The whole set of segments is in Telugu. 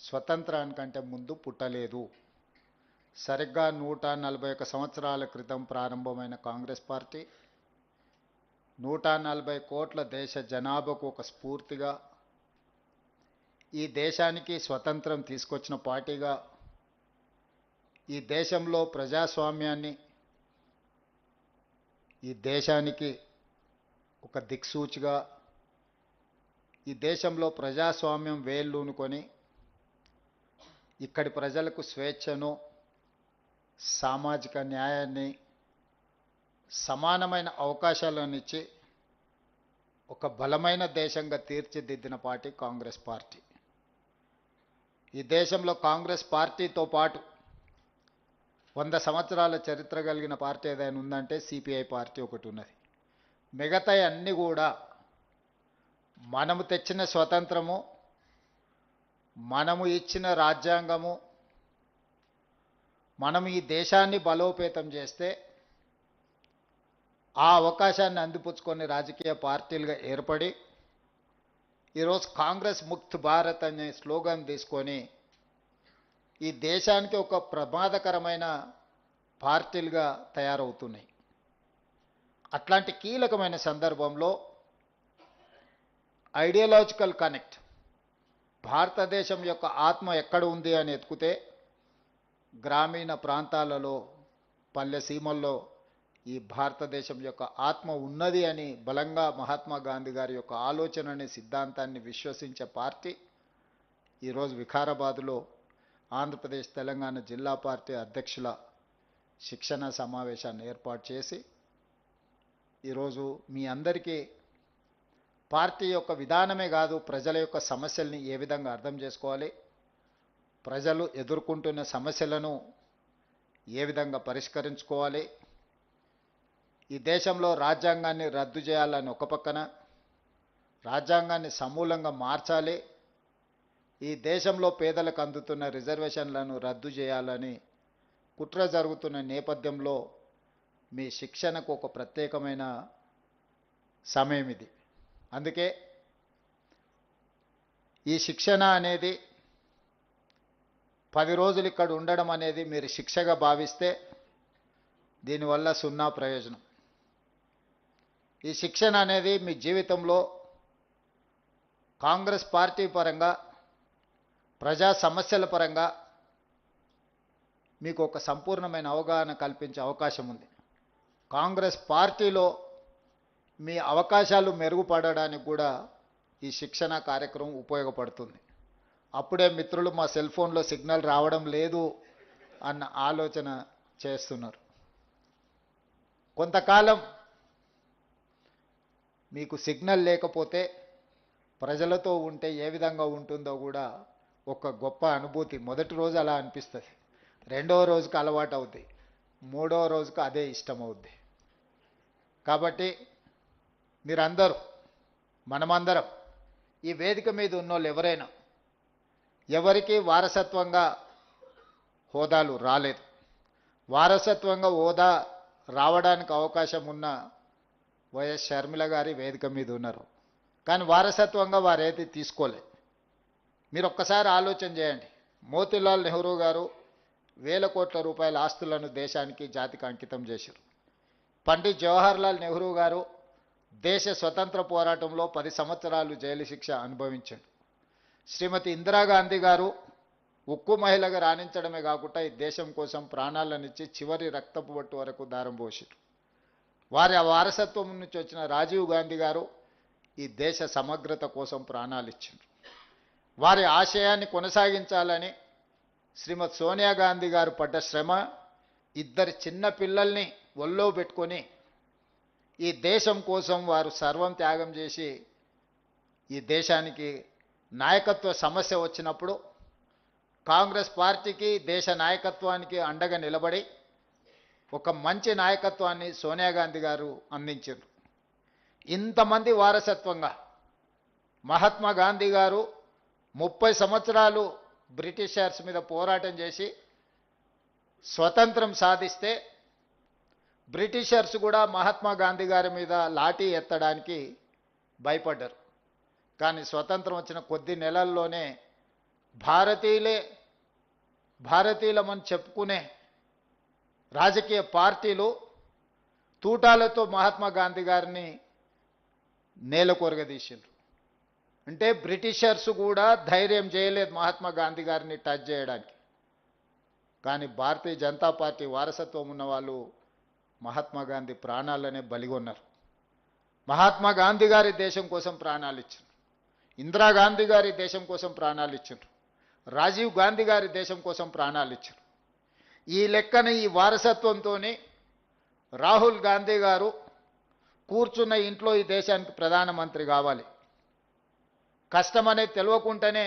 స్వతంత్రానికంటే ముందు పుట్టలేదు. సరిగ్గా 141 సంవత్సరాల క్రితం ప్రారంభమైన కాంగ్రెస్ పార్టీ 140 కోట్ల దేశ జనాభాకు ఒక స్ఫూర్తిగా, ఈ దేశానికి స్వతంత్రం తీసుకొచ్చిన పార్టీగా, ఈ దేశంలో ప్రజాస్వామ్యాన్ని, ఈ దేశానికి ఒక దిక్సూచిగా, ఈ దేశంలో ప్రజాస్వామ్యం వేళ్ళూనుకొని ఇక్కడి ప్రజలకు స్వేచ్ఛను, సామాజిక న్యాయాన్ని, సమానమైన అవకాశాలను ఇచ్చి ఒక బలమైన దేశంగా తీర్చిదిద్దిన పార్టీ కాంగ్రెస్ పార్టీ. ఈ దేశంలో కాంగ్రెస్ పార్టీతో పాటు 100 సంవత్సరాల చరిత్ర కలిగిన పార్టీ ఏదైనా ఉందంటే సిపిఐ పార్టీ ఒకటి ఉన్నది. మిగతా అన్నీ కూడా మనము తెచ్చిన స్వతంత్రము, మనము ఇచ్చిన రాజ్యాంగము, మనం ఈ దేశాన్ని బలోపేతం చేస్తే ఆ అవకాశాన్ని అందిపుచ్చుకొని రాజకీయ పార్టీలుగా ఏర్పడి ఈరోజు కాంగ్రెస్ ముక్త్ భారత్ అనే స్లోగన్ తీసుకొని ఈ దేశానికి ఒక ప్రమాదకరమైన పార్టీలుగా తయారవుతున్నాయి. అట్లాంటి కీలకమైన సందర్భంలో ఐడియాలజికల్ కనెక్ట్, భారతదేశం యొక్క ఆత్మ ఎక్కడ ఉంది అని ఎత్తుకుతే గ్రామీణ ప్రాంతాలలో, పల్లె సీమల్లో ఈ భారతదేశం యొక్క ఆత్మ ఉన్నది అని బలంగా మహాత్మా గాంధీ గారి యొక్క ఆలోచనని, సిద్ధాంతాన్ని విశ్వసించే పార్టీ ఈరోజు వికారాబాద్లో ఆంధ్రప్రదేశ్ తెలంగాణ జిల్లా పార్టీ అధ్యక్షుల శిక్షణ సమావేశాన్ని ఏర్పాటు చేసి ఈరోజు మీ అందరికీ పార్టీ యొక్క విధానమే కాదు, ప్రజల యొక్క సమస్యల్ని ఏ విధంగా అర్థం చేసుకోవాలి, ప్రజలు ఎదుర్కొంటున్న సమస్యలను ఏ విధంగా పరిష్కరించుకోవాలి, ఈ దేశంలో రాజ్యాంగాన్ని రద్దు చేయాలని ఒక పక్కన, రాజ్యాంగాన్ని సమూలంగా మార్చాలి, ఈ దేశంలో పేదలకు అందుతున్న రిజర్వేషన్లను రద్దు చేయాలని కుట్ర జరుగుతున్న నేపథ్యంలో మీ శిక్షణకు ఒక ప్రత్యేకమైన సమయం ఇది. అందుకే ఈ శిక్షణ అనేది 10 రోజులు ఇక్కడ ఉండడం అనేది మీరు శిక్షగా భావిస్తే దీనివల్ల సున్నా ప్రయోజనం. ఈ శిక్షణ అనేది మీ జీవితంలో కాంగ్రెస్ పార్టీ పరంగా, ప్రజా సమస్యల పరంగా మీకు ఒక సంపూర్ణమైన అవగాహన కల్పించే అవకాశం ఉంది. కాంగ్రెస్ పార్టీలో మీ అవకాశాలు మెరుగుపడడానికి కూడా ఈ శిక్షణ కార్యక్రమం ఉపయోగపడుతుంది. అప్పుడే మిత్రులు మా సెల్ ఫోన్లో సిగ్నల్ రావడం లేదు అన్న ఆలోచన చేస్తున్నారు. కొంతకాలం మీకు సిగ్నల్ లేకపోతే ప్రజలతో ఉంటే ఏ విధంగా ఉంటుందో కూడా ఒక గొప్ప అనుభూతి. మొదటి రోజు అలా అనిపిస్తుంది, రెండవ రోజుకి అలవాటు అవుద్ది, మూడవ రోజుకి అదే ఇష్టం అవుద్ది. కాబట్టి మీరందరూ, మనమందరం, ఈ వేదిక మీద ఉన్నోళ్ళు ఎవరైనా, ఎవరికి వారసత్వంగా హోదాలు రాలేదు, వారసత్వంగా హోదా రావడానికి అవకాశం ఉన్న వైఎస్ షర్మిల గారి వేదిక మీద ఉన్నారు. కానీ వారసత్వంగా వారేది తీసుకోలేదు. మీరు ఒక్కసారి ఆలోచన చేయండి. మోతీలాల్ నెహ్రూ గారు వేల కోట్ల రూపాయల ఆస్తులను దేశానికి, జాతికి అంకితం చేశారు. పండిత్ జవహర్లాల్ నెహ్రూ గారు దేశ స్వతంత్ర పోరాటంలో 10 సంవత్సరాలు జైలు శిక్ష అనుభవించారు. శ్రీమతి ఇందిరాగాంధీ గారు ఉక్కు మహిళగా రాణించడమే కాకుండా ఈ దేశం కోసం ప్రాణాలనిచ్చి చివరి రక్తపు బొట్టు వరకు దారం పోసారు. వారి వారసత్వం నుంచి వచ్చిన రాజీవ్ గాంధీ గారు ఈ దేశ సమగ్రత కోసం ప్రాణాలు ఇచ్చారు. వారి ఆశయాన్ని కొనసాగించాలని శ్రీమతి సోనియా గాంధీ గారు పడ్డ శ్రమ, ఇద్దరు చిన్న పిల్లల్ని ఒళ్ళో పెట్టుకొని ఈ దేశం కోసం వారు సర్వం త్యాగం చేసి ఈ దేశానికి నాయకత్వ సమస్య వచ్చినప్పుడు కాంగ్రెస్ పార్టీకి, దేశ నాయకత్వానికి అండగా నిలబడి ఒక మంచి నాయకత్వాన్ని సోనియా గాంధీ గారు అందించారు. ఇంతమంది వారసత్వంగా మహాత్మా గాంధీ గారు 30 సంవత్సరాలు బ్రిటిషర్స్ మీద పోరాటం చేసి స్వతంత్రం సాధిస్తే బ్రిటిషర్స్ కూడా మహాత్మా గాంధీ గారి మీద లాఠీ ఎత్తడానికి భయపడ్డారు. కానీ స్వతంత్రం వచ్చిన కొద్ది నెలల్లోనే భారతీయులే భారతీయులమని చెప్పుకునే రాజకీయ పార్టీలు తూటాలతో మహాత్మా గాంధీ గారిని నేలకొరగదీసిండ్రు. అంటే బ్రిటిషర్స్ కూడా ధైర్యం చేయలేదు మహాత్మా గాంధీ గారిని టచ్ చేయడానికి. కానీ భారతీయ జనతా పార్టీ వారసత్వం ఉన్న వాళ్ళు మహాత్మా గాంధీ ప్రాణాలనే బలిగొన్నారు. మహాత్మా గాంధీ గారి దేశం కోసం ప్రాణాలు ఇచ్చారు. ఇందిరాగాంధీ గారి దేశం కోసం ప్రాణాలు ఇచ్చారు. రాజీవ్ గాంధీ గారి దేశం కోసం ప్రాణాలు ఇచ్చారు. ఈ లెక్కన ఈ వారసత్వంతోనే రాహుల్ గాంధీ గారు కూర్చున్న ఇంట్లో ఈ దేశానికి ప్రధానమంత్రి కావాలి. కష్టమనేది తెలియకుండానే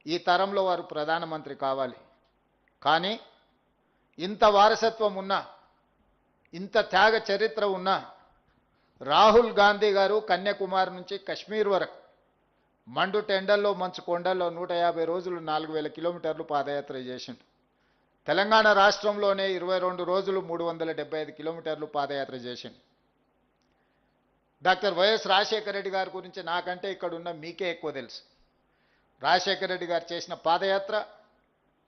ఈ తరంలో వారు ప్రధానమంత్రి కావాలి. కానీ ఇంత వారసత్వం ఉన్నా, ఇంత త్యాగ చరిత్ర ఉన్నా రాహుల్ గాంధీ గారు కన్యాకుమారి నుంచి కశ్మీర్ వరకు మండు టెండల్లో మంచు కొండల్లో 150 రోజులు 4000 కిలోమీటర్లు పాదయాత్ర చేసిండు. తెలంగాణ రాష్ట్రంలోనే 22 రోజులు 375 కిలోమీటర్లు పాదయాత్ర చేసిండు. డాక్టర్ వైఎస్ రాజశేఖర రెడ్డి గారి గురించి నాకంటే ఇక్కడ ఉన్న మీకే ఎక్కువ తెలుసు. రాజశేఖర రెడ్డి గారు చేసిన పాదయాత్ర,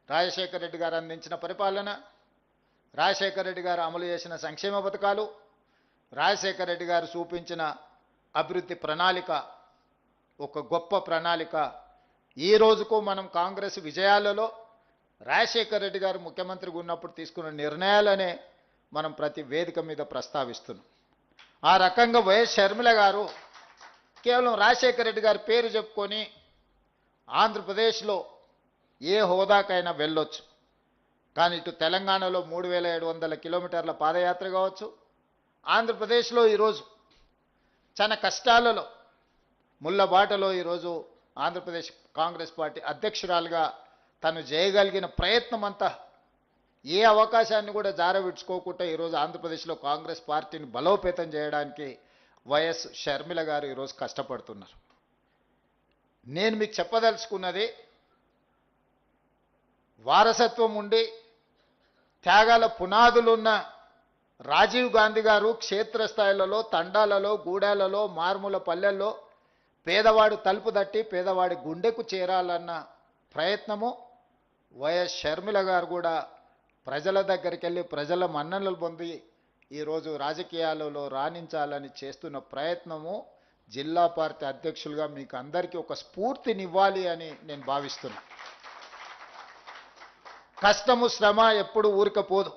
రాజశేఖర రెడ్డి గారు అందించిన పరిపాలన, రాజశేఖర రెడ్డి గారు అమలు చేసిన సంక్షేమ పథకాలు, రాజశేఖర రెడ్డి గారు చూపించిన అభివృద్ధి ప్రణాళిక ఒక గొప్ప ప్రణాళిక. ఈ రోజుకు మనం కాంగ్రెస్ విజయాలలో రాజశేఖర రెడ్డి గారు ముఖ్యమంత్రిగా ఉన్నప్పుడు తీసుకున్న నిర్ణయాలనే మనం ప్రతి వేదిక మీద ప్రస్తావిస్తున్నాం. ఆ రకంగా వైఎస్ షర్మిల గారు కేవలం రాజశేఖర రెడ్డి గారి పేరు చెప్పుకొని ఆంధ్రప్రదేశ్లో ఏ హోదాకైనా వెళ్ళొచ్చు. కానీ ఇటు తెలంగాణలో 3700 కిలోమీటర్ల పాదయాత్ర కావచ్చు, ఆంధ్రప్రదేశ్లో ఈరోజు చాలా కష్టాలలో ముళ్ళబాటలో ఈరోజు ఆంధ్రప్రదేశ్ కాంగ్రెస్ పార్టీ అధ్యక్షురాలుగా తను చేయగలిగిన ప్రయత్నం అంతా ఏ అవకాశాన్ని కూడా జారవిడ్చుకోకుండా ఈరోజు ఆంధ్రప్రదేశ్లో కాంగ్రెస్ పార్టీని బలోపేతం చేయడానికి వైఎస్ షర్మిల గారు ఈరోజు కష్టపడుతున్నారు. నేను మీకు చెప్పదలుచుకున్నది, వారసత్వం ఉండి త్యాగాల పునాదులున్న రాజీవ్ గాంధీ గారు క్షేత్రస్థాయిలలో, తండాలలో, గూడాలలో, మారుమూల పల్లెల్లో పేదవాడు తలుపు తట్టి పేదవాడి గుండెకు చేరాలన్న ప్రయత్నము వైఎస్ షర్మిల గారు కూడా ప్రజల దగ్గరికి వెళ్ళి ప్రజల మన్ననలు పొంది ఈరోజు రాజకీయాలలో రాణించాలని చేస్తున్న ప్రయత్నము జిల్లా పార్టీ అధ్యక్షులుగా మీకు అందరికీ ఒక స్ఫూర్తినివ్వాలి అని నేను భావిస్తున్నా. కష్టము శ్రమ ఎప్పుడు ఊరికపోదు.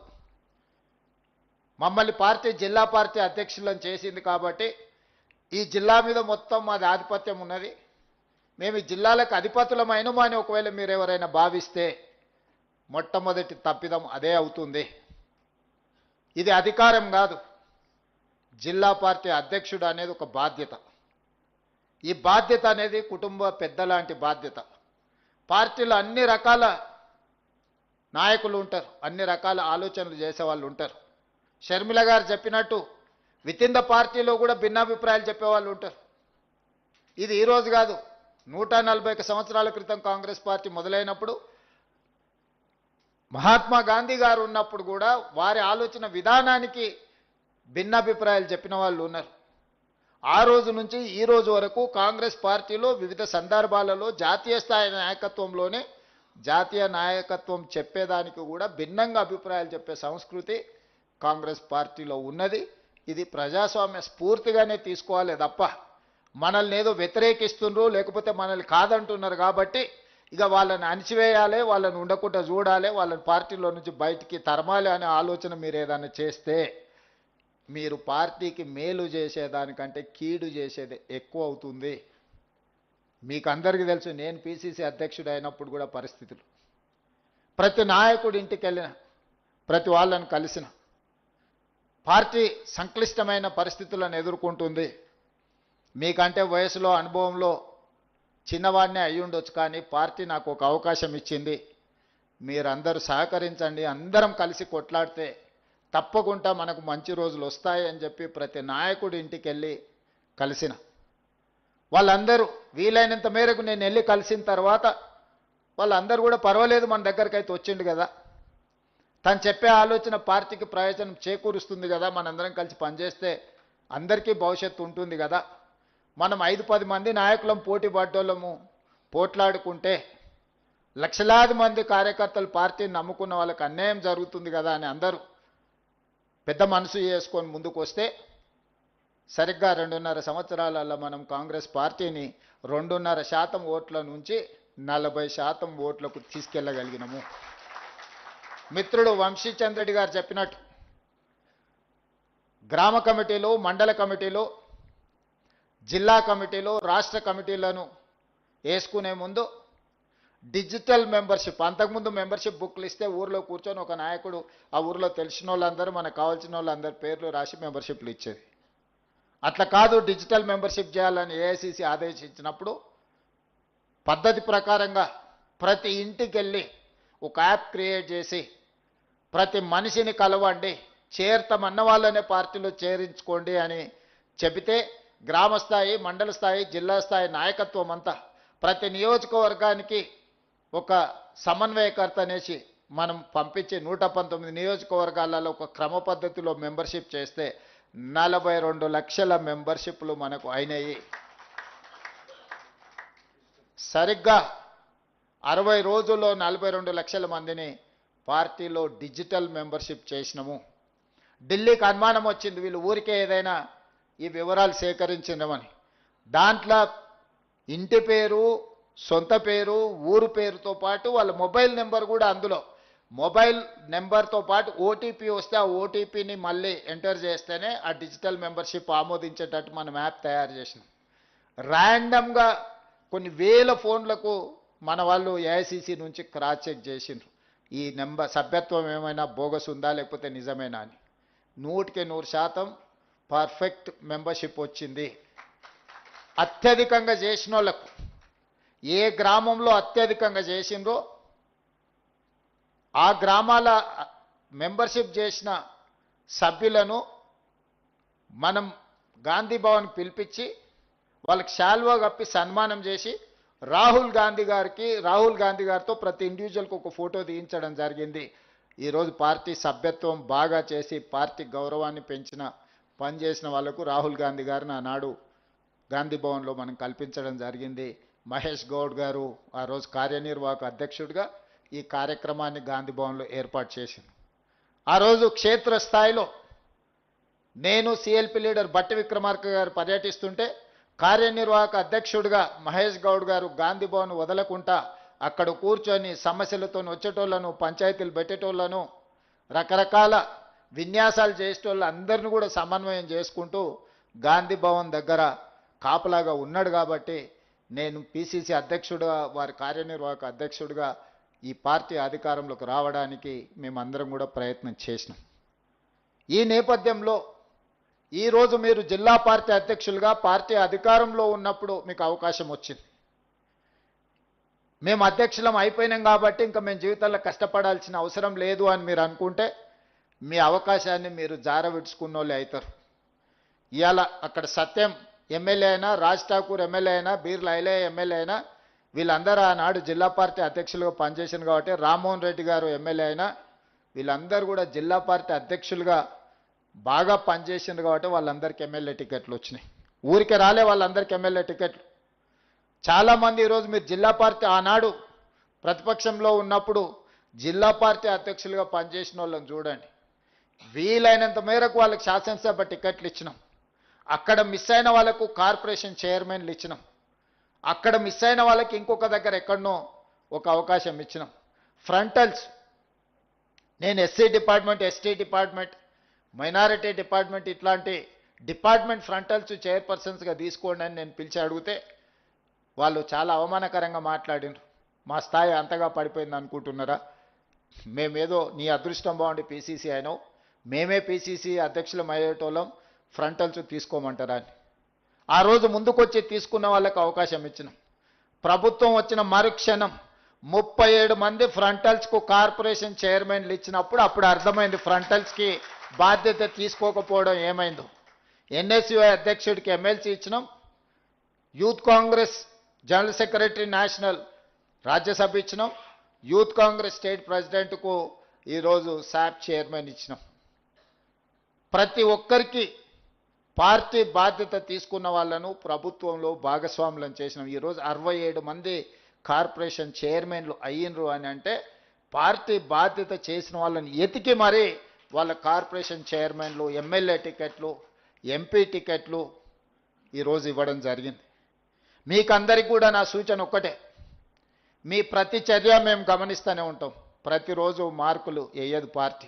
మమ్మల్ని జిల్లా పార్టీ అధ్యక్షులను చేసింది కాబట్టి ఈ జిల్లా మీద మొత్తం మాది ఆధిపత్యం ఉన్నది. మేము ఈ జిల్లాలకు అధిపతులమైనమా అని ఒకవేళ మీరు ఎవరైనా భావిస్తే మొట్టమొదటి తప్పిదం అదే అవుతుంది. ఇది అధికారం కాదు. జిల్లా పార్టీ అధ్యక్షుడు అనేది ఒక బాధ్యత. ఈ బాధ్యత అనేది కుటుంబ పెద్ద లాంటి బాధ్యత. పార్టీలో అన్ని రకాల నాయకులు ఉంటారు, అన్ని రకాల ఆలోచనలు చేసేవాళ్ళు ఉంటారు. షర్మిల గారు చెప్పినట్టు వితిన్ ద పార్టీలో కూడా భిన్నాభిప్రాయాలు చెప్పేవాళ్ళు ఉంటారు. ఇది ఈరోజు కాదు, 140 సంవత్సరాల క్రితం కాంగ్రెస్ పార్టీ మొదలైనప్పుడు మహాత్మా గాంధీ గారు ఉన్నప్పుడు కూడా వారి ఆలోచన విధానానికి భిన్నాభిప్రాయాలు చెప్పిన వాళ్ళు ఉన్నారు. ఆ రోజు నుంచి ఈ రోజు వరకు కాంగ్రెస్ పార్టీలో వివిధ సందర్భాలలో జాతీయ స్థాయి నాయకత్వంలోనే జాతీయ నాయకత్వం చెప్పేదానికి కూడా భిన్నంగా అభిప్రాయాలు చెప్పే సంస్కృతి కాంగ్రెస్ పార్టీలో ఉన్నది. ఇది ప్రజాస్వామ్య స్ఫూర్తిగానే తీసుకోవాలి తప్ప మనల్ని ఏదో వ్యతిరేకిస్తున్నారు లేకపోతే మనల్ని కాదంటున్నారు కాబట్టి ఇక వాళ్ళని అణిచివేయాలి, వాళ్ళని ఉండకుండా చూడాలి, వాళ్ళని పార్టీలో నుంచి బయటికి తరమాలి అనే ఆలోచన మీరు ఏదైనా చేస్తే మీరు పార్టీకి మేలు చేసేదానికంటే కీడు చేసేది ఎక్కువ అవుతుంది. మీకు అందరికీ తెలుసు, నేను పిసిసి అధ్యక్షుడు అయినప్పుడు కూడా పరిస్థితులు, ప్రతి నాయకుడి ఇంటికి వెళ్ళిన, ప్రతి వాళ్ళని కలిసిన, పార్టీ సంక్లిష్టమైన పరిస్థితులను ఎదుర్కొంటుంది. మీకంటే వయసులో అనుభవంలో చిన్నవాడినే అయి ఉండొచ్చు, కానీ పార్టీ నాకు ఒక అవకాశం ఇచ్చింది. మీరందరూ సహకరించండి, అందరం కలిసి కొట్లాడితే తప్పకుండా మనకు మంచి రోజులు వస్తాయి అని చెప్పి ప్రతి నాయకుడి ఇంటికి వెళ్ళి కలిసిన వాళ్ళందరూ వీలైనంత మేరకు నేను వెళ్ళి కలిసిన తర్వాత వాళ్ళందరూ కూడా పర్వాలేదు, మన దగ్గరికి అయితే వచ్చిండు కదా, తను చెప్పే ఆలోచన పార్టీకి ప్రయోజనం చేకూరుస్తుంది కదా, మనందరం కలిసి పనిచేస్తే అందరికీ భవిష్యత్తు ఉంటుంది కదా, మనం 5-10 మంది నాయకులం పోటీ పడ్డోళ్ళము పోట్లాడుకుంటే లక్షలాది మంది కార్యకర్తలు పార్టీని నమ్ముకున్న వాళ్ళకి అన్యాయం జరుగుతుంది కదా అని అందరూ పెద్ద మనసు చేసుకొని ముందుకు వస్తే సరిగ్గా 2.5 సంవత్సరాలలో మనం కాంగ్రెస్ పార్టీని 2.5% ఓట్ల నుంచి 40% ఓట్లకు తీసుకెళ్లగలిగినాము. మిత్రుడు వంశీచంద్ర రెడ్డి గారు చెప్పినట్టు గ్రామ కమిటీలు, మండల కమిటీలు, జిల్లా కమిటీలు, రాష్ట్ర కమిటీలను వేసుకునే ముందు డిజిటల్ మెంబర్షిప్, అంతకుముందు మెంబర్షిప్ బుక్లు ఇస్తే ఊర్లో కూర్చొని ఒక నాయకుడు ఆ ఊర్లో తెలిసిన వాళ్ళందరూ, మనకు కావాల్సిన వాళ్ళందరి పేర్లు రాసి మెంబర్షిప్లు ఇచ్చేది. అట్లా కాదు, డిజిటల్ మెంబర్షిప్ చేయాలని ఏఐసిసి ఆదేశించినప్పుడు పద్ధతి ప్రకారంగా ప్రతి ఇంటికి వెళ్ళి ఒక యాప్ క్రియేట్ చేసి ప్రతి మనిషిని కలవండి, చేరతామన్న వాళ్ళనే పార్టీలో చేరించుకోండి అని చెబితే గ్రామ స్థాయి, మండల స్థాయి, జిల్లా స్థాయి నాయకత్వం అంతా ప్రతి నియోజకవర్గానికి ఒక సమన్వయకర్త అనేసి మనం పంపించి 119 నియోజకవర్గాలలో ఒక క్రమ పద్ధతిలో మెంబర్షిప్ చేస్తే 42 లక్షల మెంబర్షిప్లు మనకు అయినాయి. సరిగ్గా 60 రోజుల్లో 42 లక్షల మందిని పార్టీలో డిజిటల్ మెంబర్షిప్ చేసినాము. ఢిల్లీకి అనుమానం వచ్చింది వీళ్ళు ఊరికే ఏదైనా ఈ వివరాలు సేకరించినమని. దాంట్లో ఇంటి పేరు, సొంత పేరు, ఊరు పేరుతో పాటు వాళ్ళ మొబైల్ నెంబర్ కూడా, అందులో మొబైల్ నెంబర్తో పాటు ఓటీపీ వస్తే ఆ ఓటీపీని మళ్ళీ ఎంటర్ చేస్తేనే ఆ డిజిటల్ మెంబర్షిప్ ఆమోదించేటట్టు మనం యాప్ తయారు చేసినాం. ర్యాండమ్గా కొన్ని వేల ఫోన్లకు మన వాళ్ళు ఏఐసిసి నుంచి క్రాస్ చెక్ చేసిండ్రు ఈ నెంబర్ సభ్యత్వం ఏమైనా బోగస్ ఉందా లేకపోతే నిజమేనా అని. 100% పర్ఫెక్ట్ మెంబర్షిప్ వచ్చింది. అత్యధికంగా చేసిన వాళ్ళకు, ఏ గ్రామంలో అత్యధికంగా చేసిండ్రో ఆ గ్రామాల మెంబర్షిప్ చేసిన సభ్యులను మనం గాంధీ భవన్ పిలిపించి వాళ్ళకి శాల్వా కప్పి సన్మానం చేసి రాహుల్ గాంధీ గారితో ప్రతి ఇండివిజువల్కి ఒక ఫోటో తీయించడం జరిగింది. ఈరోజు పార్టీ సభ్యత్వం బాగా చేసి పార్టీ గౌరవాన్ని పెంచిన పనిచేసిన వాళ్లకు రాహుల్ గాంధీ గారిని ఆనాడు గాంధీ భవన్లో మనం కల్పించడం జరిగింది. మహేష్ గౌడ్ గారు ఆ రోజు కార్యనిర్వాహక అధ్యక్షుడిగా ఈ కార్యక్రమాన్ని గాంధీ భవన్లో ఏర్పాటు చేసింది. ఆ రోజు క్షేత్రస్థాయిలో నేను సిఎల్పి లీడర్ బట్టి విక్రమార్క గారు పర్యటిస్తుంటే కార్యనిర్వాహక అధ్యక్షుడిగా మహేష్ గౌడ్ గారు గాంధీ భవన్ వదలకుండా అక్కడ కూర్చొని సమస్యలతో వచ్చేటోళ్లను, పంచాయతీలు పెట్టేటోళ్లను, రకరకాల విన్యాసాలు చేసేటోళ్ళు అందరిని కూడా సమన్వయం చేసుకుంటూ గాంధీ భవన్ దగ్గర కాపలాగా ఉన్నాడు. కాబట్టి నేను పిసిసి అధ్యక్షుడిగా, వారి కార్యనిర్వాహక అధ్యక్షుడిగా ఈ పార్టీ అధికారంలోకి రావడానికి మేమందరం కూడా ప్రయత్నం చేసినాం. ఈ నేపథ్యంలో ఈరోజు మీరు జిల్లా పార్టీ అధ్యక్షులుగా పార్టీ అధికారంలో ఉన్నప్పుడు మీకు అవకాశం వచ్చింది. మేము అధ్యక్షులం అయిపోయినాం కాబట్టి ఇంకా మేము జీవితంలో కష్టపడాల్సిన అవసరం లేదు అని మీరు అనుకుంటే మీ అవకాశాన్ని మీరు జారవిడ్చుకున్న వాళ్ళే అవుతారు. ఇవాళ అక్కడ సత్యం ఎమ్మెల్యే అయినా, రాజ్ ఠాకూర్ ఎమ్మెల్యే అయినా, బీర్ల ఐలయ్య ఎమ్మెల్యే అయినా, వీళ్ళందరూ ఆనాడు జిల్లా పార్టీ అధ్యక్షులుగా పనిచేసింది కాబట్టి, రామ్మోహన్ రెడ్డి గారు ఎమ్మెల్యే అయినా, వీళ్ళందరూ కూడా జిల్లా పార్టీ అధ్యక్షులుగా బాగా పనిచేసింది కాబట్టి వాళ్ళందరికీ ఎమ్మెల్యే టికెట్లు వచ్చినాయి. ఊరికే రాలే వాళ్ళందరికీ ఎమ్మెల్యే టికెట్లు. చాలామంది ఈరోజు మీరు జిల్లా పార్టీ ఆనాడు ప్రతిపక్షంలో ఉన్నప్పుడు జిల్లా పార్టీ అధ్యక్షులుగా పనిచేసిన వాళ్ళని చూడండి. వీలైనంత మేరకు వాళ్ళకి శాసనసభ టికెట్లు ఇచ్చినాం. అక్కడ మిస్ అయిన వాళ్ళకు కార్పొరేషన్ చైర్మన్లు ఇచ్చినాం. అక్కడ మిస్ అయిన వాళ్ళకి ఇంకొక దగ్గర ఎక్కడనో ఒక అవకాశం ఇచ్చినాం. ఫ్రంటల్స్, నేను SC department, ST department, minority department, ఇట్లాంటి డిపార్ట్మెంట్ ఫ్రంటల్స్ చైర్పర్సన్స్గా తీసుకోండి అని నేను పిలిచి అడిగితే వాళ్ళు చాలా అవమానకరంగా మాట్లాడినారు. మా స్థాయి అంతగా పడిపోయింది అనుకుంటున్నారా? మేమేదో నీ అదృష్టం బాగుండి పీసీసీ అయినావు, మేమే పీసీసీ అధ్యక్షులం అయ్యేటోళ్ళం, ఫ్రంటల్స్ తీసుకోమంటారా అని. ఆ రోజు ముందుకొచ్చి తీసుకున్న వాళ్ళకి అవకాశం ఇచ్చినాం. ప్రభుత్వం వచ్చిన మరుక్షణం 37 మంది ఫ్రంటల్స్కు కార్పొరేషన్ చైర్మన్లు ఇచ్చినప్పుడు అప్పుడు అర్థమైంది ఫ్రంటల్స్కి బాధ్యత తీసుకోకపోవడం ఏమైందో. ఎన్ఎస్యుఐ అధ్యక్షుడికి ఎమ్మెల్సీ ఇచ్చినాం. Youth Congress general secretary national Rajya Sabha ఇచ్చినాం. యూత్ కాంగ్రెస్ స్టేట్ ప్రెసిడెంట్కు ఈరోజు శాప్ చైర్మన్ ఇచ్చినాం. ప్రతి ఒక్కరికి పార్టీ బాధ్యత తీసుకున్న వాళ్ళను ప్రభుత్వంలో భాగస్వాములను చేసినాం. ఈరోజు 67 మంది కార్పొరేషన్ చైర్మన్లు అయ్యిండ్రు అని అంటే పార్టీ బాధ్యత చేసిన వాళ్ళని ఎతికి మరి వాళ్ళ కార్పొరేషన్ చైర్మన్లు, ఎమ్మెల్యే టికెట్లు, ఎంపీ టికెట్లు ఈరోజు ఇవ్వడం జరిగింది. మీకందరికీ కూడా నా సూచన ఒక్కటే, మీ ప్రతి చర్య మేము గమనిస్తూనే ఉంటాం. ప్రతిరోజు మార్కులు వేయదు పార్టీ.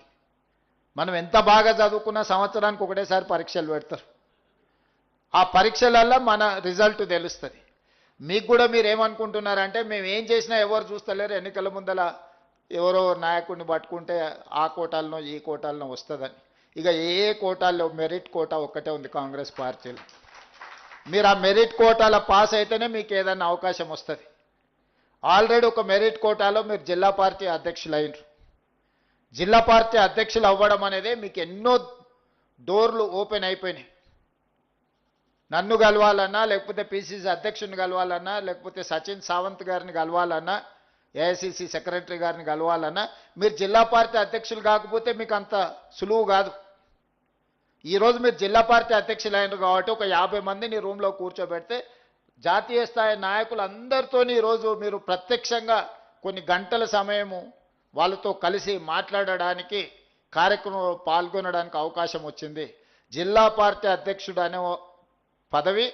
మనం ఎంత బాగా చదువుకున్నా సంవత్సరానికి ఒకటేసారి పరీక్షలు పెడతారు. ఆ పరీక్షలల్లో మన రిజల్ట్ తెలుస్తుంది. మీకు కూడా మీరు ఏమనుకుంటున్నారంటే మేము ఏం చేసినా ఎవరు చూస్తలేరు, ఎన్నికల ముందల ఎవరో నాయకుడిని పట్టుకుంటే ఆ కోటాలనో ఈ కోటాలనో వస్తుందని. ఇక ఏ కోటాల్లో మెరిట్ కోటా ఒక్కటే ఉంది కాంగ్రెస్ పార్టీలో. మీరు ఆ మెరిట్ కోటాల పాస్ అయితేనే మీకు ఏదైనా అవకాశం వస్తుంది. ఆల్రెడీ ఒక మెరిట్ కోటాలో మీరు జిల్లా పార్టీ అధ్యక్షులు అయినరు. జిల్లా పార్టీ అధ్యక్షులు అవ్వడం అనేది మీకు ఎన్నో డోర్లు ఓపెన్ అయిపోయినాయి. నన్ను కలవాలన్నా, లేకపోతే పిసిసి అధ్యక్షుని కలవాలన్నా, లేకపోతే సచిన్ సావంత్ గారిని కలవాలన్నా, ఏఐసిసి సెక్రటరీ గారిని కలవాలన్నా మీరు జిల్లా పార్టీ అధ్యక్షులు కాకపోతే మీకు అంత సులువు కాదు. ఈరోజు మీరు జిల్లా పార్టీ అధ్యక్షులు అయినారు కాబట్టి ఒక 50 మందిని రూమ్లో కూర్చోబెడితే జాతీయ స్థాయి నాయకులందరితో ఈరోజు మీరు ప్రత్యక్షంగా కొన్ని గంటల సమయము వాళ్ళతో కలిసి మాట్లాడడానికి, కార్యక్రమంలో పాల్గొనడానికి అవకాశం వచ్చింది. జిల్లా పార్టీ అధ్యక్షుడు అనే పదవి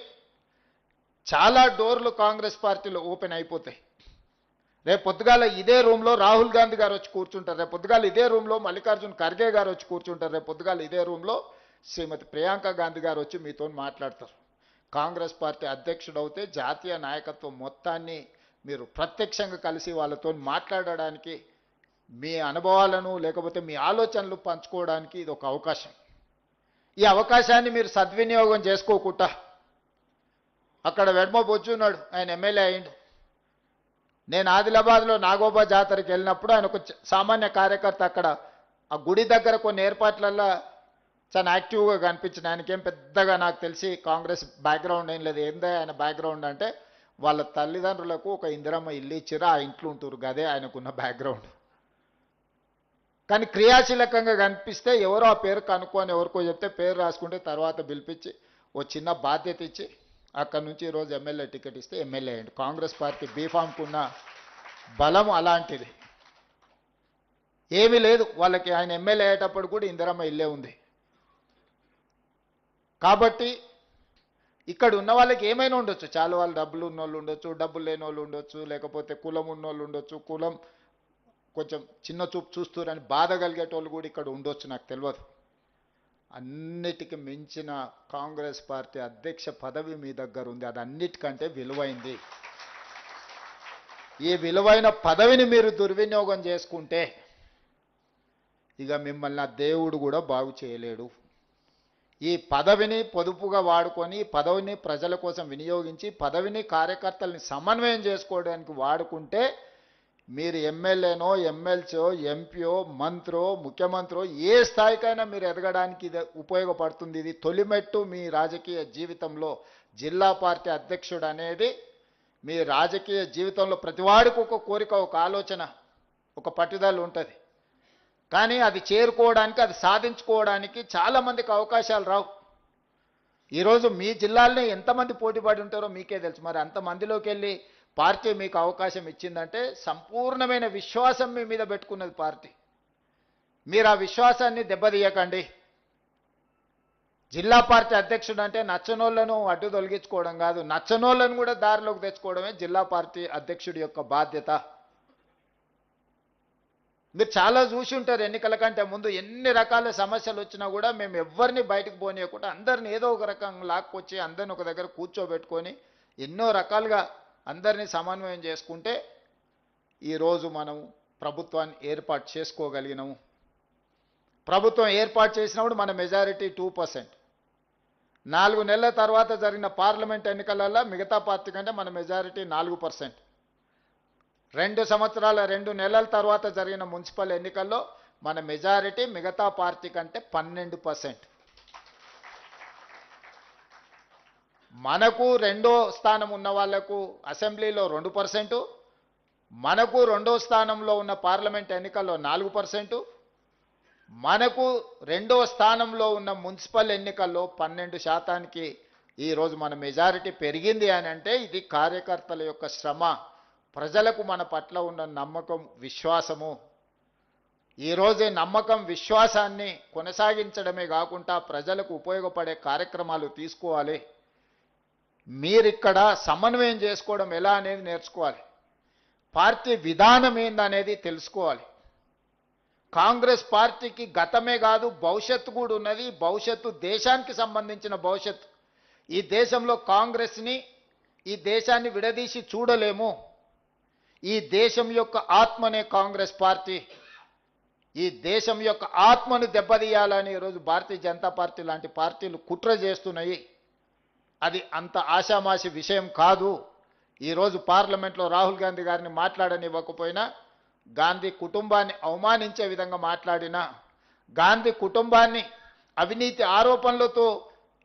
చాలా డోర్లు కాంగ్రెస్ పార్టీలో ఓపెన్ అయిపోతాయి. రేపు పొద్దుగాల ఇదే రూమ్లో రాహుల్ గాంధీ గారు వచ్చి కూర్చుంటారు. రేపు పొద్దుగాల ఇదే రూమ్లో మల్లికార్జున్ ఖర్గే గారు వచ్చి కూర్చుంటారు. రేపు పొద్దుగాల ఇదే రూమ్లో శ్రీమతి ప్రియాంక గాంధీ గారు వచ్చి మీతో మాట్లాడతారు. కాంగ్రెస్ పార్టీ అధ్యక్షుడు అవుతే జాతీయ నాయకత్వం మొత్తాన్ని మీరు ప్రత్యక్షంగా కలిసి వాళ్ళతో మాట్లాడడానికి, మీ అనుభవాలను లేకపోతే మీ ఆలోచనలు పంచుకోవడానికి ఇది ఒక అవకాశం. ఈ అవకాశాన్ని మీరు సద్వినియోగం చేసుకోకుండా అక్కడ వెడమ బొజ్జున్నాడు, ఆయన ఎమ్మెల్యే అయ్యిండు. నేను ఆదిలాబాద్లో నాగోబా జాతరకి వెళ్ళినప్పుడు ఆయన ఒక సామాన్య కార్యకర్త అక్కడ ఆ గుడి దగ్గర కొన్ని ఏర్పాట్లల్లో చాలా యాక్టివ్గా కనిపించిన. ఆయనకేం పెద్దగా నాకు తెలిసి కాంగ్రెస్ బ్యాక్గ్రౌండ్ ఏం లేదు. ఏందో ఆయన బ్యాక్గ్రౌండ్ అంటే వాళ్ళ తల్లిదండ్రులకు ఒక ఇందిరమ్మ ఇల్లు ఇచ్చిరా, ఆ ఇంట్లో ఉంటారు, గదే ఆయనకున్న బ్యాక్గ్రౌండ్. కానీ క్రియాశీలకంగా కనిపిస్తే ఎవరో ఆ పేరు కనుక్కొని ఎవరికో చెప్తే పేరు రాసుకుంటే తర్వాత పిలిపించి ఓ చిన్న బాధ్యత ఇచ్చి అక్కడి నుంచి ఈరోజు ఎమ్మెల్యే టికెట్ ఇస్తే ఎమ్మెల్యే అయ్యండి. కాంగ్రెస్ పార్టీ బీఫామ్కున్న బలం అలాంటిది. ఏమీ లేదు వాళ్ళకి. ఆయన ఎమ్మెల్యే అయ్యేటప్పుడు కూడా ఇందిరమ్మ ఇల్లే ఉంది. కాబట్టి ఇక్కడ ఉన్న వాళ్ళకి ఏమైనా ఉండొచ్చు. చాలా వాళ్ళు డబ్బులు ఉన్నోళ్ళు ఉండొచ్చు, డబ్బులు లేని వాళ్ళు ఉండొచ్చు, లేకపోతే కులం ఉన్నోళ్ళు ఉండొచ్చు, కులం కొంచెం చిన్న చూపు చూస్తురని బాధ కలిగేటోళ్ళు కూడా ఇక్కడ ఉండొచ్చు, నాకు తెలియదు. అన్నిటికీ మించిన కాంగ్రెస్ పార్టీ అధ్యక్ష పదవి మీ దగ్గర ఉంది. అది అన్నిటికంటే విలువైంది. ఈ విలువైన పదవిని మీరు దుర్వినియోగం చేసుకుంటే ఇక మిమ్మల్ని ఆ దేవుడు కూడా బాగు చేయలేడు. ఈ పదవిని పొదుపుగా వాడుకొని, పదవిని ప్రజల కోసం వినియోగించి, పదవిని కార్యకర్తల్ని సమన్వయం చేసుకోవడానికి వాడుకుంటే మీరు ఎమ్మెల్యేనో, ఎమ్మెల్సో, ఎంపీఓ, మంత్రో, ముఖ్యమంత్రో ఏ స్థాయికైనా మీరు ఎదగడానికి ఇది ఉపయోగపడుతుంది. ఇది తొలిమెట్టు మీ రాజకీయ జీవితంలో. జిల్లా పార్టీ అధ్యక్షుడు అనేది మీ రాజకీయ జీవితంలో ప్రతివాడికి ఒక కోరిక, ఒక ఆలోచన, ఒక పట్టుదల ఉంటుంది. కానీ అది చేరుకోవడానికి, అది సాధించుకోవడానికి చాలామందికి అవకాశాలు రావు. ఈరోజు మీ జిల్లాలోనే ఎంతమంది పోటీపడి ఉంటారో మీకే తెలుసు. మరి అంతమందిలోకి వెళ్ళి పార్టీ మీకు అవకాశం ఇచ్చిందంటే సంపూర్ణమైన విశ్వాసం మీ మీద పెట్టుకున్నది పార్టీ. మీరు ఆ విశ్వాసాన్ని దెబ్బతీయకండి. జిల్లా పార్టీ అధ్యక్షుడు అంటే నచ్చనోళ్లను అడ్డు తొలగించుకోవడం కాదు, నచ్చనోళ్లను కూడా దారిలోకి తెచ్చుకోవడమే జిల్లా పార్టీ అధ్యక్షుడి యొక్క బాధ్యత. మీరు చాలా చూసి ఉంటారు, ఎన్నికల కంటే ముందు ఎన్ని రకాల సమస్యలు వచ్చినా కూడా మేము ఎవరిని బయటకు పోనీయకుండా అందరిని ఏదో ఒక రకంగా లాక్కొచ్చి అందరిని ఒక దగ్గర కూర్చోబెట్టుకొని ఎన్నో రకాలుగా అందరినీ సమన్వయం చేసుకుంటే ఈరోజు మనం ప్రభుత్వాన్ని ఏర్పాటు చేసుకోగలిగినాము. ప్రభుత్వం ఏర్పాటు చేసినప్పుడు మన మెజారిటీ 2%. 4 నెలల తర్వాత జరిగిన పార్లమెంట్ ఎన్నికలలో మిగతా పార్టీ కంటే మన మెజారిటీ 4%. 2 సంవత్సరాల 2 నెలల తర్వాత జరిగిన మున్సిపల్ ఎన్నికల్లో మన మెజారిటీ మిగతా పార్టీ కంటే 12%. మనకు రెండో స్థానం ఉన్న వాళ్లకు అసెంబ్లీలో 2%, మనకు రెండో స్థానంలో ఉన్న పార్లమెంట్ ఎన్నికల్లో 4%, మనకు రెండో స్థానంలో ఉన్న మున్సిపల్ ఎన్నికల్లో 12% ఈరోజు మన మెజారిటీ పెరిగింది అని అంటే ఇది కార్యకర్తల యొక్క శ్రమ, ప్రజలకు మన పట్ల ఉన్న నమ్మకం, విశ్వాసము, ఈరోజే నమ్మకం, విశ్వాసాన్ని కొనసాగించడమే కాకుండా ప్రజలకు ఉపయోగపడే కార్యక్రమాలు తీసుకోవాలి. మీరిక్కడ సమన్వయం చేసుకోవడం ఎలా అనేది నేర్చుకోవాలి. పార్టీ విధానం ఏందనేది తెలుసుకోవాలి. కాంగ్రెస్ పార్టీకి గతమే కాదు భవిష్యత్తు కూడా ఉన్నది. భవిష్యత్తు దేశానికి సంబంధించిన భవిష్యత్తు. ఈ దేశంలో కాంగ్రెస్ని, ఈ దేశాన్ని విడదీసి చూడలేము. ఈ దేశం యొక్క ఆత్మనే కాంగ్రెస్ పార్టీ. ఈ దేశం యొక్క ఆత్మను దెబ్బతీయాలని ఈరోజు భారతీయ జనతా పార్టీ లాంటి పార్టీలు కుట్ర చేస్తున్నాయి. అది అంత ఆషామాషి విషయం కాదు. ఈరోజు పార్లమెంట్లో రాహుల్ గాంధీ గారిని మాట్లాడనివ్వకపోయినా, గాంధీ కుటుంబాన్ని అవమానించే విధంగా మాట్లాడినా, గాంధీ కుటుంబాన్ని అవినీతి ఆరోపణలతో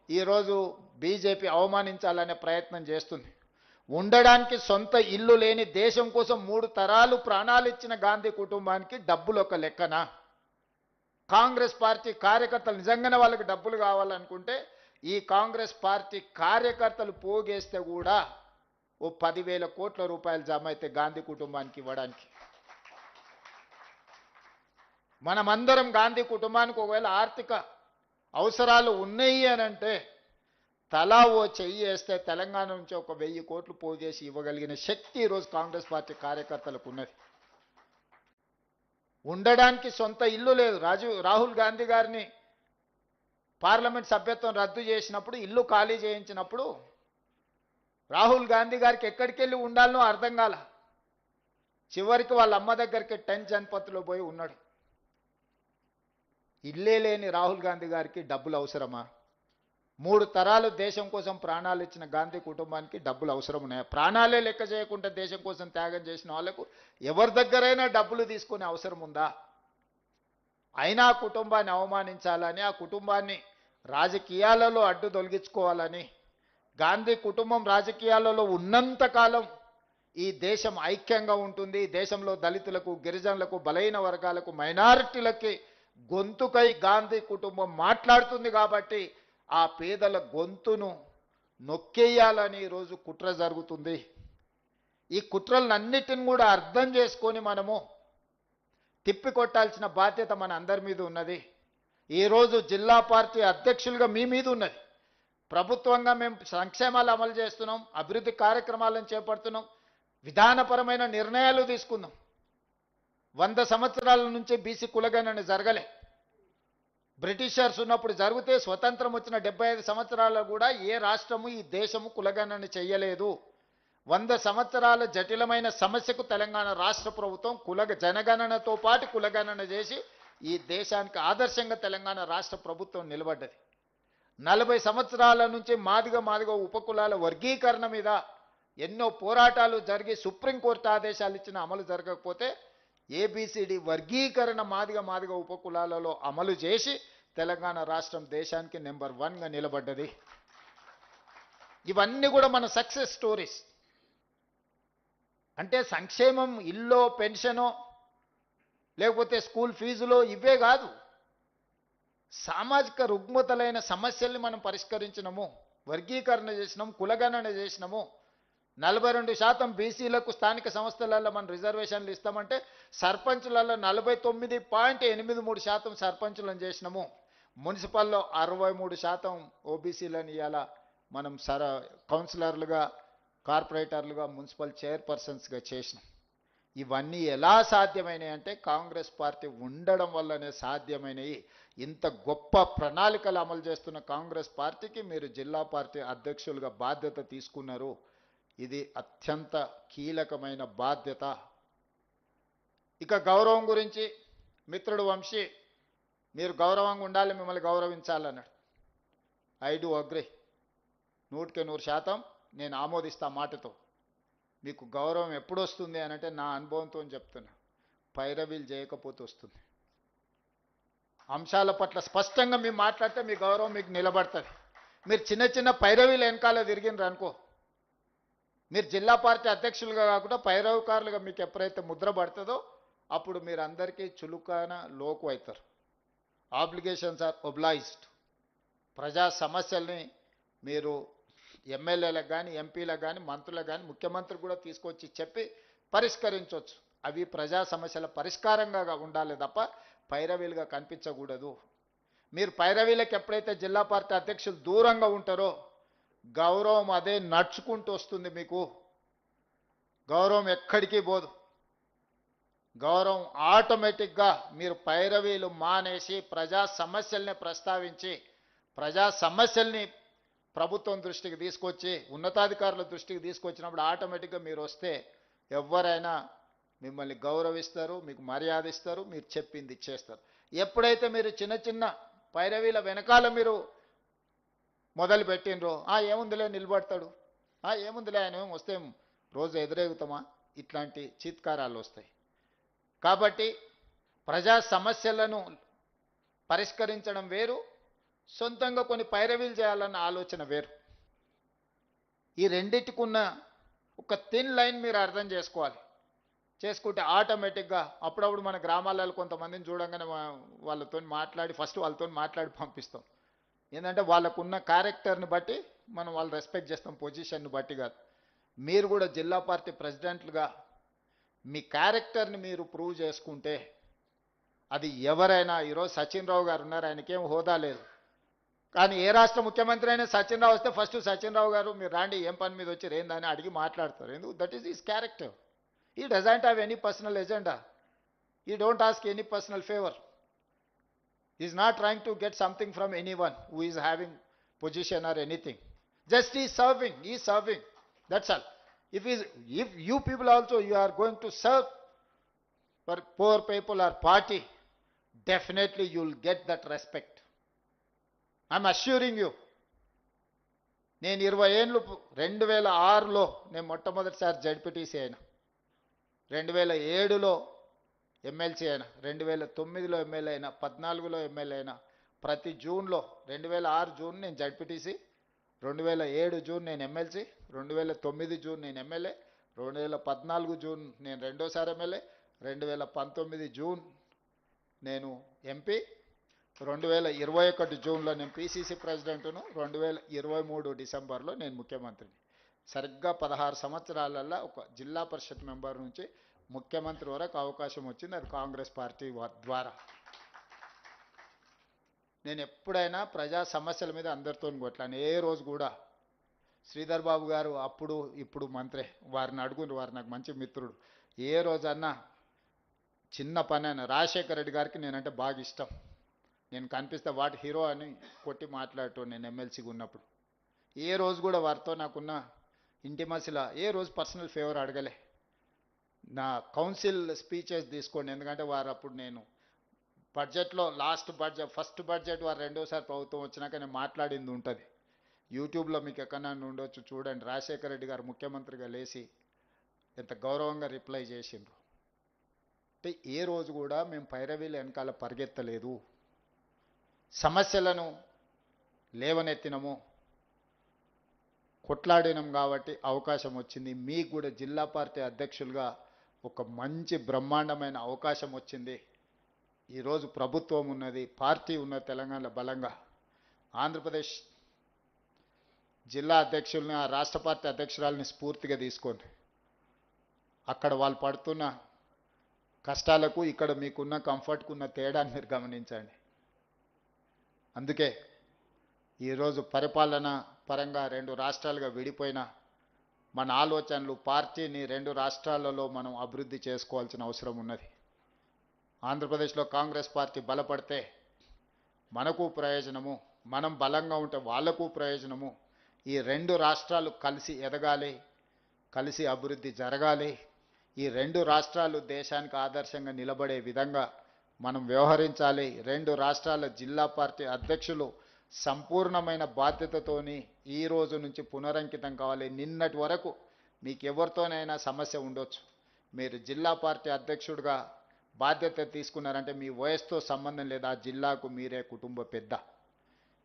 ఈరోజు బీజేపీ అవమానించాలనే ప్రయత్నం చేస్తుంది. ఉండడానికి సొంత ఇల్లు లేని, దేశం కోసం 3 తరాలు ప్రాణాలు ఇచ్చిన గాంధీ కుటుంబానికి డబ్బులు ఒక లెక్కన? కాంగ్రెస్ పార్టీ కార్యకర్తలు నిజంగానే వాళ్ళకి డబ్బులు కావాలనుకుంటే ఈ కాంగ్రెస్ పార్టీ కార్యకర్తలు పోగేస్తే కూడా ఓ 10,000 కోట్ల రూపాయలు జమ అయితే గాంధీ కుటుంబానికి ఇవ్వడానికి. మనమందరం గాంధీ కుటుంబానికి ఒకవేళ ఆర్థిక అవసరాలు ఉన్నాయి అనంటే తలా ఓ చెయ్యి వేస్తే తెలంగాణ నుంచి ఒక 1000 కోట్లు పోగేసి ఇవ్వగలిగిన శక్తి ఈరోజు కాంగ్రెస్ పార్టీ కార్యకర్తలకు ఉన్నది. ఉండడానికి సొంత ఇల్లు లేదు. రాహుల్ గాంధీ గారిని పార్లమెంట్ సభ్యత్వం రద్దు చేసినప్పుడు, ఇల్లు ఖాళీ చేయించినప్పుడు రాహుల్ గాంధీ గారికి ఎక్కడికి వెళ్ళి ఉండాలనో అర్థం కాల. చివరికి వాళ్ళ అమ్మ దగ్గరికి 10 జన్పత్లో పోయి ఉన్నాడు. ఇల్లే లేని రాహుల్ గాంధీ గారికి డబ్బులు అవసరమా? 3 తరాలు దేశం కోసం ప్రాణాలు ఇచ్చిన గాంధీ కుటుంబానికి డబ్బులు అవసరం ఉన్నాయా? ప్రాణాలే లెక్క చేయకుండా దేశం కోసం త్యాగం చేసిన వాళ్ళకు ఎవరి దగ్గరైనా డబ్బులు తీసుకునే అవసరం ఉందా? అయినా ఆ కుటుంబాన్ని అవమానించాలని, ఆ కుటుంబాన్ని రాజకీయాలలో అడ్డు తొలగించుకోవాలని, గాంధీ కుటుంబం రాజకీయాలలో ఉన్నంతకాలం ఈ దేశం ఐక్యంగా ఉంటుంది. ఈ దేశంలో దళితులకు, గిరిజనులకు, బలహీన వర్గాలకు, మైనారిటీలకి గొంతుకై గాంధీ కుటుంబం మాట్లాడుతుంది. కాబట్టి ఆ పేదల గొంతును నొక్కేయాలని ఈరోజు కుట్ర జరుగుతుంది. ఈ కుట్రలన్నిటిని కూడా అర్థం చేసుకొని మనము తిప్పికొట్టాల్సిన బాధ్యత మన అందరి మీద ఉన్నది. ఈరోజు జిల్లా పార్టీ అధ్యక్షులుగా మీ మీద ఉన్నది. ప్రభుత్వంగా మేము సంక్షేమాలు అమలు చేస్తున్నాం, అభివృద్ధి కార్యక్రమాలను చేపడుతున్నాం, విధానపరమైన నిర్ణయాలు తీసుకుందాం. 100 సంవత్సరాల నుంచి బీసీ కులగణన జరగలే. బ్రిటిషర్స్ ఉన్నప్పుడు జరిగితే స్వతంత్రం వచ్చిన 75 సంవత్సరాలు కూడా ఏ రాష్ట్రము, ఈ దేశము కులగణన చెయ్యలేదు. 100 సంవత్సరాల జటిలమైన సమస్యకు తెలంగాణ రాష్ట్ర ప్రభుత్వం జనగణనతో పాటు కులగణన చేసి ఈ దేశానికి ఆదర్శంగా తెలంగాణ రాష్ట్ర ప్రభుత్వం నిలబడ్డది. 40 సంవత్సరాల నుంచి మాదిగ ఉపకులాల వర్గీకరణ మీద ఎన్నో పోరాటాలు జరిగి సుప్రీంకోర్టు ఆదేశాలు ఇచ్చిన అమలు జరగకపోతే ఏబిసిడి వర్గీకరణ మాదిగ ఉపకులాలలో అమలు చేసి తెలంగాణ రాష్ట్రం దేశానికి నెంబర్ 1గా నిలబడ్డది. ఇవన్నీ కూడా మన సక్సెస్ స్టోరీస్. అంటే సంక్షేమం ఇల్లో, పెన్షనో, లేకపోతే స్కూల్ ఫీజులో ఇవే కాదు. సామాజిక రుగ్మతలైన సమస్యల్ని మనం పరిష్కరించినము, వర్గీకరణ చేసినాము, కులగణన చేసినాము. 42% బీసీలకు స్థానిక సంస్థలలో మనం రిజర్వేషన్లు ఇస్తామంటే సర్పంచులలో 49.83% సర్పంచులను చేసినాము. మున్సిపల్లో 63% ఓబీసీలను ఇవాళ మనం కౌన్సిలర్లుగా, కార్పొరేటర్లుగా, మున్సిపల్ చైర్పర్సన్స్గా చేసినాం. ఇవన్నీ ఎలా సాధ్యమైనాయి అంటే కాంగ్రెస్ పార్టీ ఉండడం వల్లనే సాధ్యమైనవి. ఇంత గొప్ప ప్రణాళికలు అమలు చేస్తున్న కాంగ్రెస్ పార్టీకి మీరు జిల్లా పార్టీ అధ్యక్షులుగా బాధ్యత తీసుకున్నారు. ఇది అత్యంత కీలకమైన బాధ్యత. ఇక గౌరవం గురించి మిత్రుడు వంశీ, మీరు గౌరవంగా ఉండాలి, మిమ్మల్ని గౌరవించాలన్నాడు. ఐ డు అగ్రీ, 100% నేను ఆమోదిస్తా మాటతో. మీకు గౌరవం ఎప్పుడు వస్తుంది అనంటే నా అనుభవంతో చెప్తున్నా, పైరవీలు చేయకపోతే వస్తుంది. అంశాల పట్ల స్పష్టంగా మీరు మాట్లాడితే మీ గౌరవం మీకు నిలబడుతుంది. మీరు చిన్న పైరవీలు వెనకాల తిరిగినరు అనుకో, మీరు జిల్లా పార్టీ అధ్యక్షులుగా కాకుండా పైరవకారులుగా మీకు ఎప్పుడైతే ముద్ర పడుతుందో అప్పుడు మీరు అందరికీ చులుకాన లోకు అవుతారు. Obligations are obliged. ప్రజా సమస్యల్ని మీరు ఎమ్మెల్యేలకు కానీ, ఎంపీలకు కానీ, మంత్రులకు కానీ, ముఖ్యమంత్రికి కూడా తీసుకొచ్చి చెప్పి పరిష్కరించవచ్చు. అవి ప్రజా సమస్యల పరిష్కారంగా ఉండాలి తప్ప పైరవీలుగా కనిపించకూడదు. మీరు పైరవీలకు ఎప్పుడైతే జిల్లా పార్టీ అధ్యక్షులు దూరంగా ఉంటారో గౌరవం అదే నడుచుకుంటూ వస్తుంది. మీకు గౌరవం ఎక్కడికి పోదు. గౌరవం ఆటోమేటిక్గా మీరు పైరవీలు మానేసి ప్రజా సమస్యల్ని ప్రస్తావించి ప్రజా సమస్యల్ని ప్రభుత్వం దృష్టికి తీసుకొచ్చి ఉన్నతాధికారుల దృష్టికి తీసుకొచ్చినప్పుడు ఆటోమేటిక్గా మీరు వస్తే ఎవరైనా మిమ్మల్ని గౌరవిస్తారు, మీకు మర్యాద ఇస్తారు, మీరు చెప్పింది చేస్తారు. ఎప్పుడైతే మీరు చిన్న చిన్న పైరవీల వెనకాల మీరు మొదలు పెట్టినరో ఏముందిలే నిలబడతాడు, ఏముందిలే ఆయన వస్తే రోజు ఎదురేగుతామా, ఇట్లాంటి చీత్కారాలు వస్తాయి. కాబట్టి ప్రజా సమస్యలను పరిష్కరించడం వేరు, సొంతంగా కొన్ని పైరవీలు చేయాలన్న ఆలోచన వేరు. ఈ రెండింటికున్న ఒక థిన్ లైన్ మీరు అర్థం చేసుకోవాలి. చేసుకుంటే ఆటోమేటిక్గా అప్పుడప్పుడు మన గ్రామాలలో కొంతమందిని చూడంగానే వాళ్ళతో మాట్లాడి ఫస్ట్ వాళ్ళతో మాట్లాడి పంపిస్తాం. ఏంటంటే వాళ్ళకున్న క్యారెక్టర్ని బట్టి మనం వాళ్ళు రెస్పెక్ట్ చేస్తాం, పొజిషన్ని బట్టి కాదు. మీరు కూడా జిల్లా పార్టీ ప్రెసిడెంట్లుగా మీ క్యారెక్టర్ని మీరు ప్రూవ్ చేసుకుంటే అది ఎవరైనా, ఈరోజు సచిన్ రావు గారు ఉన్నారు, ఆయనకేం హోదా లేదు, కానీ ఏ రాష్ట్ర ముఖ్యమంత్రి అయినా సచిన్ రావు వస్తే ఫస్ట్ సచిన్ రావు గారు మీరు రాండి, ఏం పని మీద వచ్చి ఏందని అడిగి మాట్లాడతారు. ఎందుకు? That is his character. He doesn't have any personal agenda. He don't ask any personal favor. He is not trying to get something from anyone who is having position or anything. Just he is serving. He is serving. That's all. If you people also you are going to serve for poor people or party, definitely you will get that respect. I'm assuring you. నేను 20 ఏళ్ళు 2006లో నేను మొట్టమొదటిసారి జడ్పీటీసీ అయినా, 2007లో ఎమ్మెల్సీ అయినా, 2009లో ఎమ్మెల్యే అయినా, 14లో ఎమ్మెల్యే అయినా. ప్రతి జూన్లో 2006 జూన్ నేను జడ్పీటీసీ, 2007 జూన్ నేను ఎమ్మెల్సీ, 2009 జూన్ నేను ఎమ్మెల్యే, 2014 జూన్ నేను రెండోసారి ఎమ్మెల్యే, 2019 జూన్ నేను ఎంపీ, 2021 జూన్లో నేను పీసీసీ ప్రెసిడెంట్ను, 2023 డిసెంబర్లో నేను ముఖ్యమంత్రిని. సరిగ్గా 16 సంవత్సరాలలో ఒక జిల్లా పరిషత్ మెంబర్ నుంచి ముఖ్యమంత్రి వరకు అవకాశం వచ్చింది. అది కాంగ్రెస్ పార్టీ ద్వారా. నేను ఎప్పుడైనా ప్రజా సమస్యల మీద అందరితో కొట్లాను. ఏ రోజు కూడా శ్రీధర్ బాబు గారు అప్పుడు ఇప్పుడు మంత్రి, వారిని అడుగుని, వారు నాకు మంచి మిత్రుడు. ఏ రోజన్నా చిన్న పని అయినా, రాజశేఖర రెడ్డి గారికి నేనంటే బాగా ఇష్టం, నేను కనిపిస్తే వాటి హీరో అని కొట్టి మాట్లాడటం నేను ఎమ్మెల్సీగా ఉన్నప్పుడు. ఏ రోజు కూడా వారితో నాకున్న ఇంటిమసిలా ఏ రోజు పర్సనల్ ఫేవర్ అడగలే. నా కౌన్సిల్ స్పీచెస్ తీసుకోండి, ఎందుకంటే వారు అప్పుడు నేను బడ్జెట్లో ఫస్ట్ బడ్జెట్ వారు రెండోసారి ప్రభుత్వం వచ్చినాక నేను మాట్లాడింది ఉంటుంది. యూట్యూబ్లో మీకు ఎక్కడన్నా ఉండొచ్చు, చూడండి. రాజశేఖర రెడ్డి గారు ముఖ్యమంత్రిగా లేచి ఎంత గౌరవంగా రిప్లై చేసిండ్రు. అంటే ఏ రోజు కూడా మేము పైరవీల వెనకాల పరిగెత్తలేదు, సమస్యలను లేవనెత్తినము, కొట్లాడినాం. కాబట్టి అవకాశం వచ్చింది. మీకు కూడా జిల్లా పార్టీ అధ్యక్షులుగా ఒక మంచి బ్రహ్మాండమైన అవకాశం వచ్చింది. ఈరోజు ప్రభుత్వం ఉన్నది, పార్టీ ఉన్నది తెలంగాణలో బలంగా. ఆంధ్రప్రదేశ్ జిల్లా అధ్యక్షుల్ని, ఆ రాష్ట్ర పార్టీ అధ్యక్షురాలని స్ఫూర్తిగా తీసుకోండి. అక్కడ వాళ్ళు పడుతున్న కష్టాలకు ఇక్కడ మీకున్న కంఫర్ట్కు ఉన్న తేడాన్ని మీరు గమనించండి. అందుకే ఈరోజు పరిపాలన పరంగా 2 రాష్ట్రాలుగా విడిపోయిన మన ఆలోచనలు, పార్టీని 2 రాష్ట్రాలలో మనం అభివృద్ధి చేసుకోవాల్సిన అవసరం ఉన్నది. ఆంధ్రప్రదేశ్లో కాంగ్రెస్ పార్టీ బలపడితే మనకు ప్రయోజనము, మనం బలంగా ఉంటే వాళ్లకు ప్రయోజనము. ఈ 2 రాష్ట్రాలు కలిసి ఎదగాలి, కలిసి అభివృద్ధి జరగాలి. ఈ 2 రాష్ట్రాలు దేశానికి ఆదర్శంగా నిలబడే విధంగా మనం వ్యవహరించాలి. 2 రాష్ట్రాల జిల్లా పార్టీ అధ్యక్షులు సంపూర్ణమైన బాధ్యతతోని ఈ రోజు నుంచి పునరంకితం కావాలి. నిన్నటి వరకు మీకు ఎవరితోనైనా సమస్య ఉండొచ్చు, మీరు జిల్లా పార్టీ అధ్యక్షుడిగా బాధ్యత తీసుకున్నారంటే మీ వయసుతో సంబంధం లేదు, ఆ జిల్లాకు మీరే కుటుంబ పెద్ద.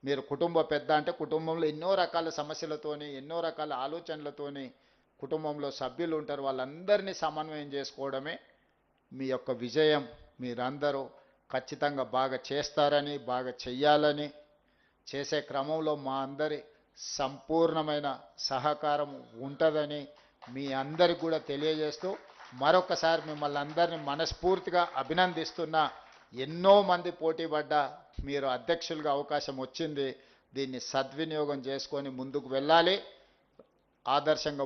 మీరు కుటుంబ పెద్ద అంటే కుటుంబంలో ఎన్నో రకాల సమస్యలతోని, ఎన్నో రకాల ఆలోచనలతోని కుటుంబంలో సభ్యులు ఉంటారు. వాళ్ళందరినీ సమన్వయం చేసుకోవడమే మీ యొక్క విజయం. మీరందరూ ఖచ్చితంగా బాగా చేస్తారని, బాగా చెయ్యాలని, చేసే క్రమంలో మా అందరి సంపూర్ణమైన సహకారం ఉంటుందని మీ అందరికి కూడా తెలియజేస్తూ మరొకసారి మిమ్మల్ని అందరినీ మనస్ఫూర్తిగా అభినందిస్తున్నా. ఎన్నో మంది పోటీ పడ్డా మీరు అధ్యక్షులుగా అవకాశం వచ్చింది. దీన్ని సద్వినియోగం చేసుకొని ముందుకు వెళ్ళాలి. ఆదర్శంగా